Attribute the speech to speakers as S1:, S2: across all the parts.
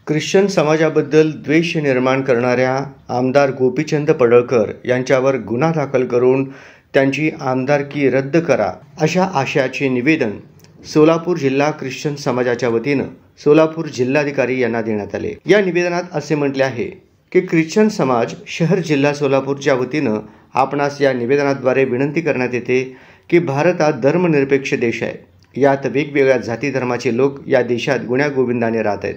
S1: Christian समाजाबद्दल द्वेष निर्माण करणाऱ्या आमदार गोपीचंद पडळकर यांच्यावर गुन्हा दाखल करून त्यांची आमदारकी रद्द करा अशा आशयाचे निवेदन सोलापूर जिल्हा ख्रिश्चन समाजाच्या वतीनं सोलापूर जिल्हाधिकारी यांना देण्यात आले। या निवेदनात असे म्हटले आहे की ख्रिश्चन समाज शहर जिल्हा सोलापूरच्या वतीनं आपणास या निवेदनाद्वारे विनंती करण्यात येते की भारत हा धर्मनिरपेक्ष देश आहे। यात वेगवेगळ्या जाती धर्माचे लोक या देशात गुण्यागोविंदाने राहत आहेत।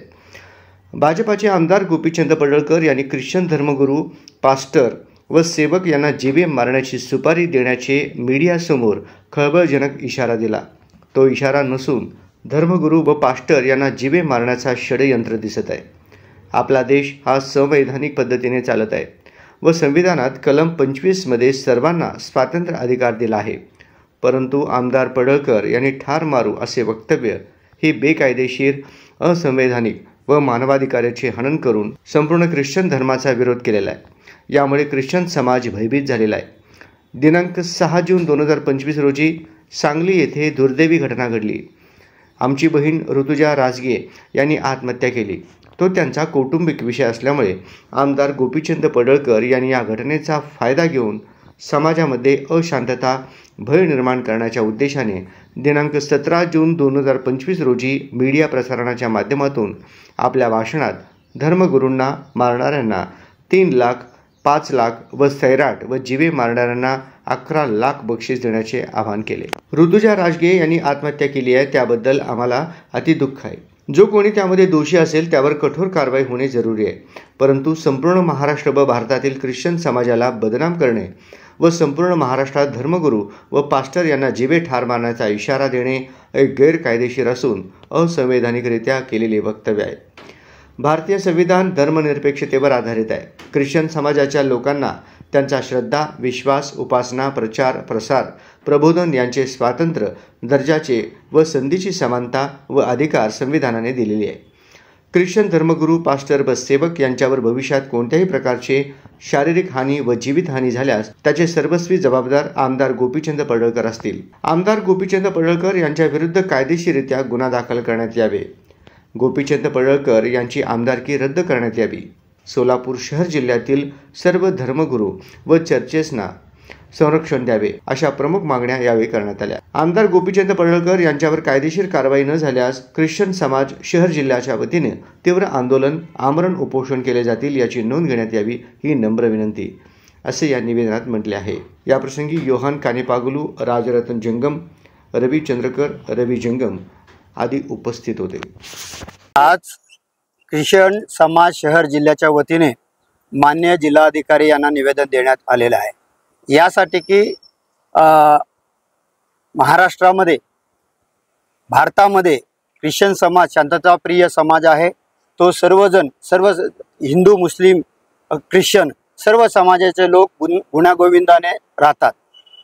S1: भाजपाचे आमदार गोपीचंद पडळकर यांनी ख्रिश्चन धर्मगुरू, पास्टर व सेवक यांना जीवे मारण्याची सुपारी देण्याचे मीडियासमोर खळबळजनक इशारा दिला। तो इशारा नसून धर्मगुरू व पास्टर यांना जीवे मारण्याचा षडयंत्र दिसत आहे। आपला देश हा संवैधानिक पद्धतीने चालत आहे व संविधानात कलम 25 मध्ये सर्वांना स्वातंत्र्य अधिकार दिला आहे। परंतु आमदार पडळकर यांनी ठार मारू असे वक्तव्य हे बेकायदेशीर, असंवैधानिक व मानवाधिकाराचे हनन करून संपूर्ण ख्रिश्चन धर्माचा विरोध केलेला आहे। यामुळे ख्रिश्चन समाज भयभीत झालेला आहे। दिनांक 6 जून 2025 रोजी सांगली येथे दुर्दैवी घटना घडली। आमची बहीण ऋतुजा राजगे यांनी आत्महत्या केली। तो त्यांचा कौटुंबिक विषय असल्यामुळे आमदार गोपीचंद पडळकर यांनी या घटनेचा फायदा घेऊन समाजामध्ये अशांतता, भय निर्माण करण्याच्या उद्देशाने दिनांक 17 जून 2025 रोजी मीडिया प्रसारणाच्या माध्यमातून आपल्या भाषणात धर्मगुरूंना मारणाऱ्यांना 3 लाख, 5 लाख व सैराट व जीवे मारणाऱ्यांना 11 लाख बक्षीस देण्याचे आवाहन केले। ऋतुजा राजगे यांनी आत्महत्या केली आहे, त्याबद्दल आम्हाला अतिदुःख आहे। जो कोणी त्यामध्ये दोषी असेल त्यावर कठोर कारवाई होणे जरुरी आहे। परंतु संपूर्ण महाराष्ट्र व भारतातील ख्रिश्चन समाजाला बदनाम करणे व संपूर्ण महाराष्ट्रात धर्मगुरू व पास्टर यांना जीवे ठार मारण्याचा इशारा देणे एक गैरकायदेशीर असून असंवैधानिकरित्या केलेले वक्तव्य आहे। भारतीय संविधान धर्मनिरपेक्षतेवर आधारित आहे। ख्रिश्चन समाजाच्या लोकांना त्यांचा श्रद्धा, विश्वास, उपासना, प्रचार, प्रसार, प्रबोधन यांचे स्वातंत्र्य, दर्जाचे व संधीची समानता व अधिकार संविधानाने दिलेली आहे। ख्रिश्चन धर्मगुरू, पास्टर व सेवक यांच्यावर भविष्यात कोणत्याही प्रकारचे शारीरिक हानी व जीवितहानी झाल्यास त्याचे सर्वस्वी जबाबदार आमदार गोपीचंद पडळकर असतील। आमदार गोपीचंद पडळकर यांच्या विरुद्ध कायदेशीररित्या गुन्हा दाखल करण्यात यावे। गोपीचंद पडळकर यांची आमदारकी रद्द करण्यात यावी। सोलापूर शहर जिल्ह्यातील सर्व धर्मगुरू व चर्चेसना संरक्षण द्यावे अशा प्रमुख मागण्या यावेळी करण्यात आल्या। आमदार गोपीचंद पडळकर यांच्यावर कायदेशीर कारवाई न झाल्यास ख्रिश्चन समाज शहर जिल्ह्याच्या वतीने तीव्र आंदोलन, आमरण उपोषण केले जातील याची नोंद घेण्यात यावी ही नम्र विनंती, असे या निवेदनात म्हटले आहे। याप्रसंगी योहान कानेपागलू, राजरत्न जंगम, रवी चंद्रकर, रवी जंगम आदी उपस्थित होते।
S2: आज ख्रिश्चन समाज शहर जिल्ह्याच्या वतीने माननीय जिल्हाधिकारी यांना निवेदन देण्यात आलेलं आहे। यासाठी की महाराष्ट्रामध्ये, भारतामध्ये ख्रिश्चन समाज शांतताप्रिय समाज आहे। तो सर्व हिंदू, मुस्लिम, ख्रिश्चन सर्व समाजाचे लोक गुण्यागोविंदाने राहतात।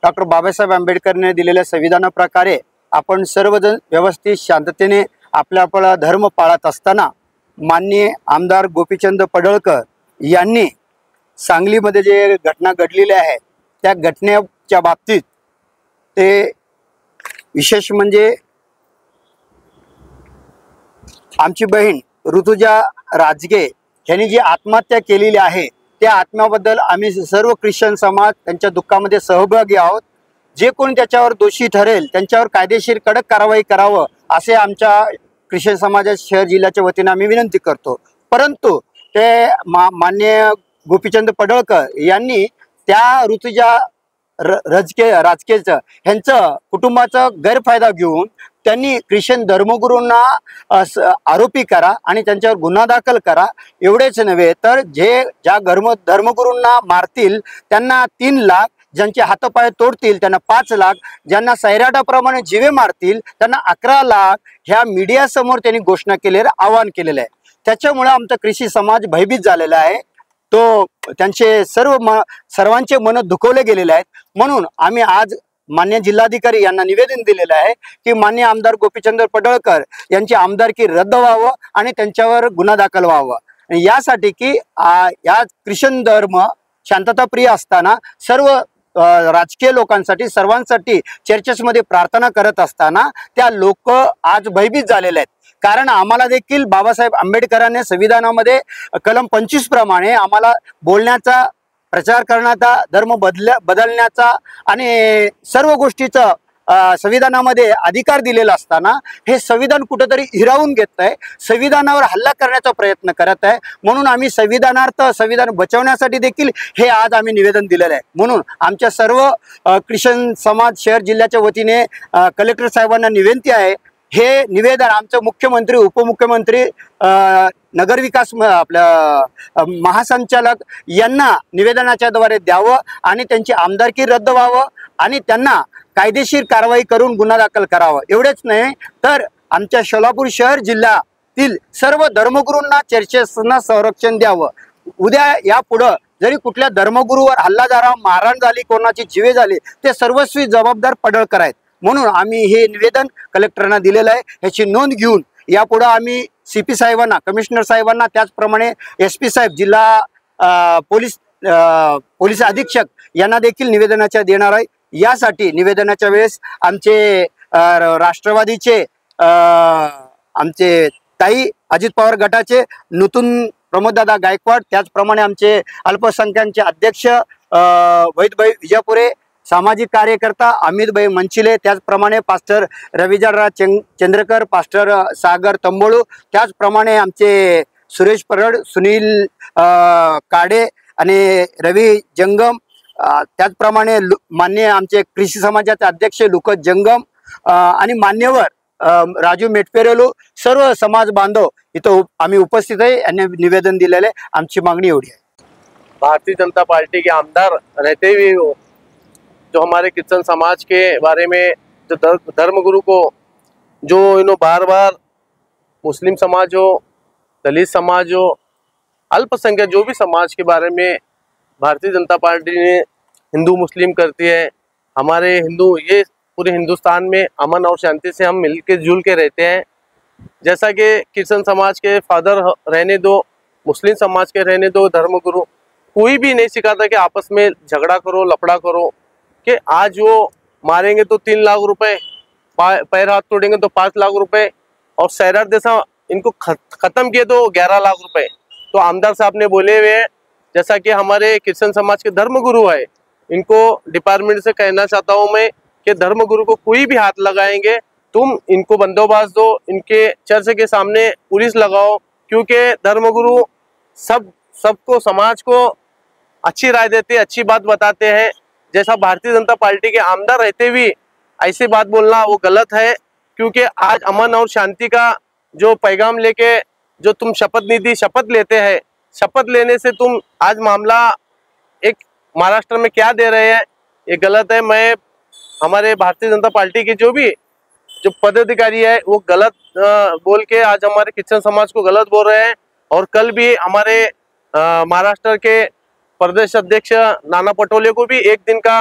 S2: डॉक्टर बाबासाहेब आंबेडकरने दिलेल्या संविधानाप्रकारे आपण सर्वजण व्यवस्थित शांततेने आपला धर्म पाळत असताना माननीय आमदार गोपीचंद पडळकर यांनी सांगलीमध्ये जे घटना घडलेली आहे त्या घटनेच्या बाबतीत ते विशेष म्हणजे आमची बहीण ऋतुजा राजगे यांनी जी आत्महत्या केलेली आहे त्या आत्म्याबद्दल आम्ही सर्व ख्रिश्चन समाज त्यांच्या दुःखामध्ये सहभागी आहोत। जे कोणी त्याच्यावर दोषी ठरेल त्यांच्यावर कायदेशीर कडक कारवाई करावं असे आमच्या ख्रिश्चन समाजाच्या शहर जिल्ह्याच्या वतीने आम्ही विनंती करतो। परंतु ते माननीय गोपीचंद पडळकर यांनी त्या ऋतुजा राजकेचं ह्यांचं कुटुंबाचा गैरफायदा घेऊन त्यांनी ख्रिश्चन धर्मगुरूंना आरोपी करा आणि त्यांच्यावर गुन्हा दाखल करा। एवढेच नव्हे तर ज्या धर्मगुरूंना मारतील त्यांना 3 लाख, ज्यांचे हातपाय तोडतील त्यांना 5 लाख, ज्यांना सैराटाप्रमाणे जीवे मारतील त्यांना 11 लाख ह्या मीडियासमोर त्यांनी घोषणा केलेलं आवाहन केलेलं आहे। त्याच्यामुळे आमचा ख्रिश्चन समाज भयभीत झालेला आहे। तो त्यांचे सर्वांचे मन दुखवले गेलेले आहेत। म्हणून आम्ही आज मान्य जिल्हाधिकारी यांना निवेदन दिलेलं आहे की मान्य आमदार गोपीचंद पडळकर यांची आमदारकी रद्द व्हावं आणि त्यांच्यावर गुन्हा दाखल व्हावा। यासाठी की या ख्रिश्चन धर्म शांतताप्रिय असताना सर्व राजकीय लोकांसाठी सर्वांसाठी चर्चेसमध्ये प्रार्थना करत असताना त्या लोक आज भयभीत झालेले आहेत। कारण आम्हाला देखील बाबासाहेब आंबेडकरांनी संविधानामध्ये कलम 25 प्रमाणे आम्हाला बोलण्याचा, प्रचार करण्याचा, धर्म बदलण्याचा आणि सर्व गोष्टीचा संविधानामध्ये अधिकार दिलेला असताना हे संविधान कुठेतरी हिरावून घेत आहे, संविधानावर हल्ला करण्याचा प्रयत्न करत आहे. म्हणून आम्ही संविधानार्थ, संविधान बचावण्यासाठी देखील हे आज आम्ही निवेदन दिलेलं आहे. म्हणून आमच्या सर्व ख्रिश्चन समाज शहर जिल्ह्याच्या वतीने कलेक्टर साहेबांना विनंती आहे, हे निवेदन आमचं मुख्यमंत्री, उपमुख्यमंत्री, नगरविकास आपल्या महासंचालक यांना निवेदनाच्या द्वारे द्यावं आणि त्यांची आमदारकी रद्द व्हावं आणि त्यांना कायदेशीर कारवाई करून गुन्हा दाखल करावा. एवढेच नाही तर आमच्या सोलापूर शहर जिल्ह्यातील सर्व धर्मगुरूंना, चर्चेसना संरक्षण द्यावं. उद्या यापुढं जरी कुठल्या धर्मगुरूवर हल्ला झाला, मारहाण झाली, कोणाची जीवे झाली, ते सर्वस्वी जबाबदार पडळकर आहेत. म्हणून आम्ही हे निवेदन कलेक्टरांना दिलेलं आहे. ह्याची नोंद घेऊन यापुढे आम्ही CP साहेबांना, कमिशनर साहेबांना, त्याचप्रमाणे SP साहेब, जिल्हा पोलीस अधीक्षक यांना देखील निवेदनाच्या देणार आहे. यासाठी निवेदनाच्या वेळेस आमचे राष्ट्रवादीचे आमचे ताई अजित पवार गटाचे नूतन प्रमोददादा गायकवाड, त्याचप्रमाणे आमचे अल्पसंख्याकांचे अध्यक्ष वैदभाई विजापुरे, सामाजिक कार्यकर्ता अमितभाई मंचिले, त्याचप्रमाणे पास्टर रविजाराव चंद्रकर, पास्टर सागर तंबोळू, त्याचप्रमाणे आमचे सुरेश परड, सुनील काडे आणि रवी जंगम, त्याचप्रमाणे मान्य आमचे कृषी समाजाचे अध्यक्ष लुकत जंगम आणि मान्यवर राजू मेटपेरेलू, सर्व समाज बांधव इथं आम्ही उपस्थित आहे आणि निवेदन दिलेले. आमची मागणी एवढी आहे.
S3: भारतीय जनता पार्टी के आमदार रहते हुए जो हमारे क्रिश्चियन समाज के बारे में, जो धर्मगुरु को जो बार बार मुस्लिम समाज हो, दलित समाज हो, अल्पसंख्यक जो भी समाज के बारे में भारतीय जनता पार्टी ने हिंदू मुस्लिम करती है. हमारे हिंदू, ये पूरे हिंदुस्तान में अमन और शांति से हम मिलके जुल के रहते हैं. जैसा कि क्रिश्चियन समाज के फादर रहने दो, मुस्लिम समाज के रहने दो, धर्मगुरु कोई भी नहीं सिखाता कि आपस में झगड़ा करो, लफड़ा करो, कि आज वो मारेंगे तो 3 लाख रुपए, पैर हाथ तोड़ेंगे तो 5 लाख रुपए, और सैराट जैसा इनको खत्म किए तो 11 लाख रुपए. तो आमदार साहब ने बोले हुए हैं, जैसा कि हमारे क्रिश्चियन समाज के धर्मगुरु है, इनको डिपार्टमेंट से कहना चाहता हूँ मैं कि धर्मगुरु को कोई भी हाथ लगाएंगे, तुम इनको बंदोबस्त दो, इनके चर्च के सामने पुलिस लगाओ, क्योंकि धर्मगुरु सबको, समाज को अच्छी राय देते, अच्छी बात बताते हैं. जैसा भारतीय जनता पार्टी के आमदार रहते हुए ऐसी बात बोलना वो गलत है, क्योंकि आज अमन और शांति का जो पैगाम लेके जो तुम शपथ लेते हैं, शपथ लेने से तुम आज मामला एक महाराष्ट्र में क्या दे रहे हैं, ये गलत है. मैं हमारे भारतीय जनता पार्टी के जो पदाधिकारी है वो गलत बोल के आज हमारे क्रिश्चियन समाज को गलत बोल रहे हैं. और कल भी हमारे महाराष्ट्र के प्रदेश अध्यक्ष नाना पटोले को भी एक दिन का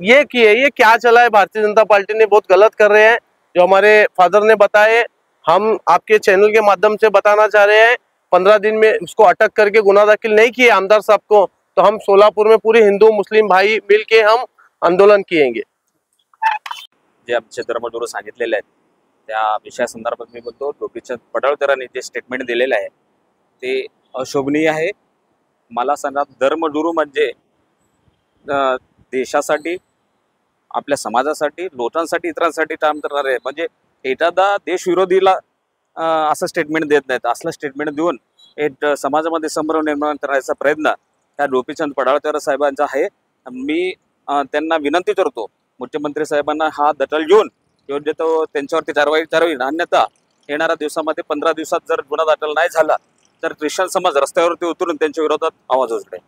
S3: ये क्या चला है, भारतीय जनता पार्टी ने बहुत गलत कर रहे हैं. जो हमारे फादर ने बताए, हम आपके चैनल के माध्यम से बताना चाह रहे हैं, 15 दिन में उसको अटक करके गुना दाखिल नहीं किए आमदार साहब को, तो हम सोलापूर में पूरे हिंदू मुस्लिम भाई मिल के हम आंदोलन किएंगे.
S4: जे आमचे धर्मगुरू सांगितलेले आहेत त्या विषयासंदर्भात मी बोलतो. गोपीचंद पडळकरांनी जे स्टेटमेंट दिलेलं आहे ते अशोभनीय आहे. मला सांगा, धर्मगुरू म्हणजे देशासाठी, आपल्या समाजासाठी, लोकांसाठी, इतरांसाठी काम करणारे, म्हणजे एखादा देशविरोधीला असं स्टेटमेंट देत नाहीत. असलं स्टेटमेंट देऊन एक समाजामध्ये संभ्रम निर्माण करण्याचा प्रयत्न त्या गोपीचंद पडळकर साहेबांचा आहे. मी त्यांना विनंती करतो, मुख्यमंत्री साहेबांना हा दखल घेऊन योग्य तो त्यांच्यावरती कारवाई करावी. अन्यथा येणाऱ्या दिवसामध्ये 15 दिवसात जर गुन्हा दाखल नाही झाला तर ख्रिश्चन समाज रस्त्यावरती उतरून त्यांच्या विरोधात आवाज उठवेल.